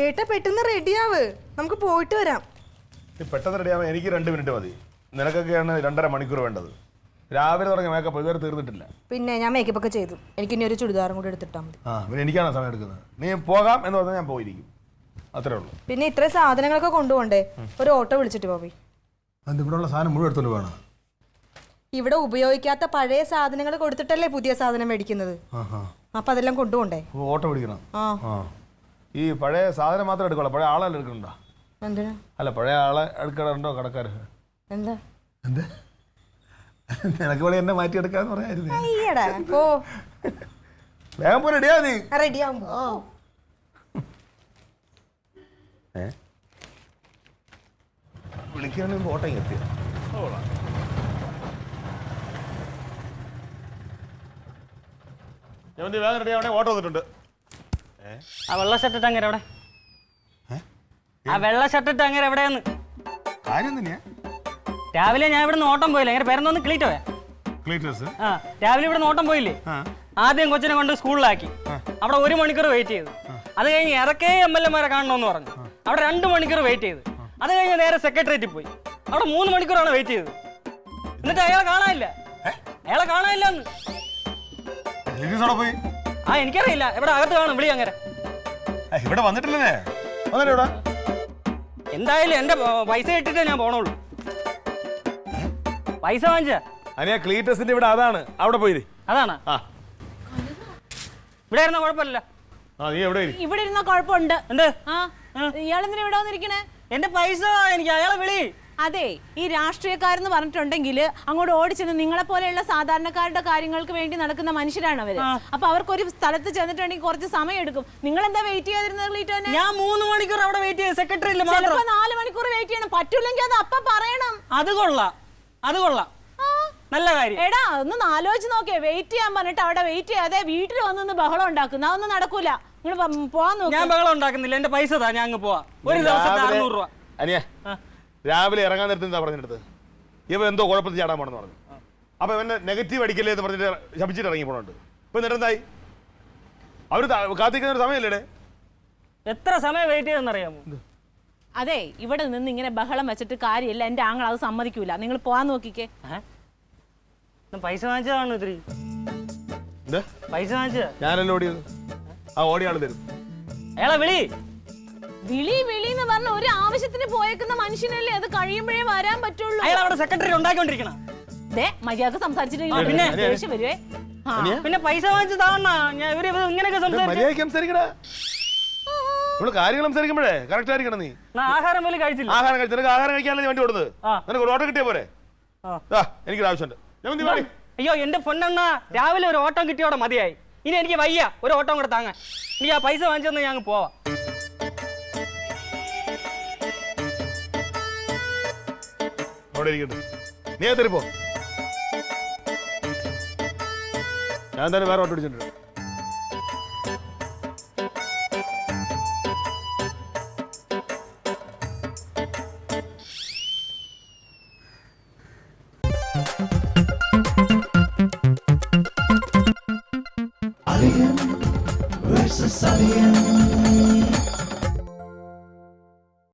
ഏട്ടാ പെട്ടെന്ന് റെഡിയാവ്, നമുക്ക് പോയിട്ട് വരാം. പെട്ടെന്ന് റെഡിയാവാൻ എനിക്ക് 2 മിനിറ്റ് മതി. നിനക്കൊക്കെയാണ് 2.5 മണിക്കൂർ വേണ്ടത്. രാവിലെ തുടങ്ങിയ മേക്കപ്പ് ഇതുവരെ തീർന്നിട്ടില്ല. പിന്നെ ഞാൻ മേക്കപ്പ് ഒക്കെ ചെയ്തു. എനിക്ക് ഇനി ഒരു ചുടിദാറും കൂടി എടുത്തിട്ടാ മതി. പിന്നെ എനിക്കാണ് സമയം എടുക്കുന്നത്. നീ പോകാം എന്ന് പറഞ്ഞാൽ ഞാൻ പോയിരിക്കും, അത്രേ ഉള്ളൂ. പിന്നെ ഇത്ര സാധനങ്ങളൊക്കെ കൊണ്ടുപോണ്ടേ? ഒരു ഓട്ടോ വിളിച്ചിട്ട് പോയി. ഇവിടെയുള്ള സാധനം മുഴുവൻ എടുത്തോണ്ട് വേണം. ഇവിടെ ഉപയോഗിക്കാത്ത പഴയ സാധനങ്ങൾ കൊടുത്തിട്ടല്ലേ പുതിയ സാധനം മേടിക്കുന്നത്. അപ്പൊ അതെല്ലാം കൊണ്ടുപോണ്ടേ? ഓട്ടോ പിടിക്കണം. ഈ പഴയ സാധനം മാത്രം എടുക്കോളൂ, പഴയ ആളെല്ലാം എടുക്കണ്ടോ? എന്തിനാ? അല്ല, പഴയ ആളെ എടുക്കണോ കടക്കാർ? എന്താ എന്താ നിനക്ക് പോലെ എന്നെ മാറ്റിയെടുക്കാന്ന് പറയായിരുന്നു. വേഗം പോ, റെഡിയാ നീ. റെഡിയാവുമ്പോ വിളിക്കാൻ ഓട്ടം എത്തിയ വേഗം റെഡിയാവണേ. ഓട്ടോ വന്നിട്ടുണ്ട്. ആ വെള്ള ഷർട്ടിട്ട് അങ്ങനെ എവിടെ? ആ വെള്ള ഷർട്ടിട്ട് അങ്ങനെ എവിടെയാന്ന് കാര്യം തന്നെയാ. രാവിലെ ഞാൻ ഇവിടെ നിന്ന് ഓട്ടം പോയില്ലേ? അങ്ങനെ പേരെന്തോന്ന് ക്ലീറ്റോയാ? ആ രാവിലെ ഇവിടെ നിന്ന് ഓട്ടം പോയില്ലേ? ആദ്യം കൊച്ചിനെ കൊണ്ട് സ്കൂളിലാക്കി. അവിടെ 1 മണിക്കൂർ വെയിറ്റ് ചെയ്തു. അത് കഴിഞ്ഞ് ഇറക്കേ MLA-മാരെ കാണണമെന്ന് പറഞ്ഞു. അവിടെ 2 മണിക്കൂർ വെയിറ്റ് ചെയ്തു. അത് കഴിഞ്ഞ് നേരെ സെക്രട്ടേറിയറ്റിൽ പോയി. അവിടെ 3 മണിക്കൂറാണ് വെയിറ്റ് ചെയ്തത്. എന്നിട്ട് അയാളെ കാണാനില്ല. എന്ന് ആ എനിക്കറിയില്ല. ഇവിടെ അകത്ത് കാണും, വിളി അങ്ങനെ. ഇവിടെ വന്നിട്ടില്ലേ? എന്തായാലും എന്റെ പൈസ ഇട്ടിട്ടേ ഞാൻ പോണുള്ളൂ. പൈസ വാങ്ങിച്ച ക്ലീറ്റസിന്റെ ഇവിടെ അതാണ്. അവിടെ പോയി അതാണ്. ഇവിടെ ഇരുന്ന കുഴപ്പമില്ല. ഇവിടെ ഇരുന്ന കുഴപ്പമുണ്ട്. എന്ത്? ഇയാളെന്തിനാ ഇവിടെ വന്നിരിക്കണേ? എന്റെ പൈസ എനിക്ക് അയാളെ വിളി. അതെ, ഈ രാഷ്ട്രീയക്കാരെന്ന് പറഞ്ഞിട്ടുണ്ടെങ്കിൽ അങ്ങോട്ട് ഓടിച്ചെന്ന് നിങ്ങളെ പോലെയുള്ള സാധാരണക്കാരുടെ കാര്യങ്ങൾക്ക് വേണ്ടി നടക്കുന്ന മനുഷ്യരാണ് അവര്. അപ്പൊ അവർക്കൊരു സ്ഥലത്ത് ചെന്നിട്ടുണ്ടെങ്കിൽ കുറച്ച് സമയം എടുക്കും. നിങ്ങൾ എന്താ വെയിറ്റ് ചെയ്തിരുന്നത്? ഞാൻ 3 മണിക്കൂർ അവിടെ വെയിറ്റ് ചെയ്ത് സെക്രട്ടറിയിൽ 4 മണിക്കൂർ വെയിറ്റ് ചെയ്യണം. പറ്റൂല്ലെങ്കിൽ അത് അപ്പ പറയണം. അത് കൊള്ളാം, നല്ല കാര്യം. എടാ ഒന്ന് ആലോചിച്ച് നോക്കിയേ. വെയിറ്റ് ചെയ്യാൻ പറഞ്ഞിട്ട് അവിടെ വെയിറ്റ് ചെയ്യാതെ വീട്ടിൽ വന്നൊന്ന് ബഹളം ഉണ്ടാക്കുന്ന അതൊന്നും നടക്കൂല. നിങ്ങൾ പോവാൻ നോക്ക്. ഞാൻ ബഹളം ഉണ്ടാക്കുന്നില്ല. എന്റെ പൈസ താ, ഞാൻ അങ്ങ് പോവാ. ഒരു ദിവസത്തെ 600 രൂപ. രാവിലെ ഇറങ്ങാൻ നേരത്തെ എന്താ പറഞ്ഞെടുത്ത്? ഇവ എന്തോ കുഴപ്പത്തിൽ ചാടാൻ പോണെന്ന് പറഞ്ഞു. അപ്പൊ ഇവന്റെ നെഗറ്റീവ് അടിക്കല്ലേ എന്ന് പറഞ്ഞിട്ട് ശപിച്ചിട്ട് ഇറങ്ങി പോണുണ്ട്. ഇപ്പൊ എന്നിട്ടെന്തായി? അവര് കാത്തിക്കുന്ന ഒരു സമയമല്ലേ? എത്ര സമയം വെയിറ്റ് ചെയ്തെന്നറിയാമോ? അതെ, ഇവിടെ നിന്ന് ഇങ്ങനെ ബഹളം വെച്ചിട്ട് കാര്യമില്ല. എന്റെ ആങ്ങൾ അത് സമ്മതിക്കൂല. നിങ്ങൾ പോവാൻ നോക്കിക്കേ. പൈസ വാങ്ങിച്ചതാണ് ഇത്തിരി. പൈസ വാങ്ങിച്ച ഞാനല്ലോ ഓടിയത്. ആ ഓടിയ ആള് തരും. അയാളെ വിളി എന്ന് പറഞ്ഞ ഒരു ആവശ്യത്തിന് പോയേക്കുന്ന മനുഷ്യനല്ലേ. അത് കഴിയുമ്പോഴേ വരാൻ പറ്റുള്ളൂ. അയാൾ അവിടെ സെക്രട്ടറി ഉണ്ടാക്കിക്കൊണ്ടിരിക്കണം. മര്യാദ സംസാരിച്ചിട്ട് വരുവേ. പിന്നെ പൈസ വാങ്ങിച്ചതാണ്. ഇങ്ങനെയൊക്കെ സംസാരിക്കടാ. കാര്യങ്ങൾ സംസാരിക്കുമ്പോഴേ കറക്റ്റ് ആയിരിക്കണം. നീ ആഹാരം പോലും കഴിച്ചില്ല. ആഹാരം കഴിച്ചു. നിനക്ക് ആഹാരം കഴിക്കാനല്ലേ വണ്ടി കൊടുത്തത്? നിനക്ക് ഓട്ടോ കിട്ടിയ പോരെ? എനിക്കൊരു ആവശ്യമുണ്ട്. അയ്യോ എന്റെ പൊന്നെണ്ണ, രാവിലെ ഒരു ഓട്ടം കിട്ടിയോടെ മതിയായി. ഇനി എനിക്ക് വയ്യ ഒരു ഓട്ടം കൂടെ താങ്ങാൻ. എനിക്ക് ആ പൈസ വാങ്ങിച്ചെന്ന് ഞാൻ പോവാം. നീ എത്തിപ്പോ. ഞാൻ എന്തായാലും വേറെ ഓട്ടോ പിടിച്ചിട്ടുണ്ട്.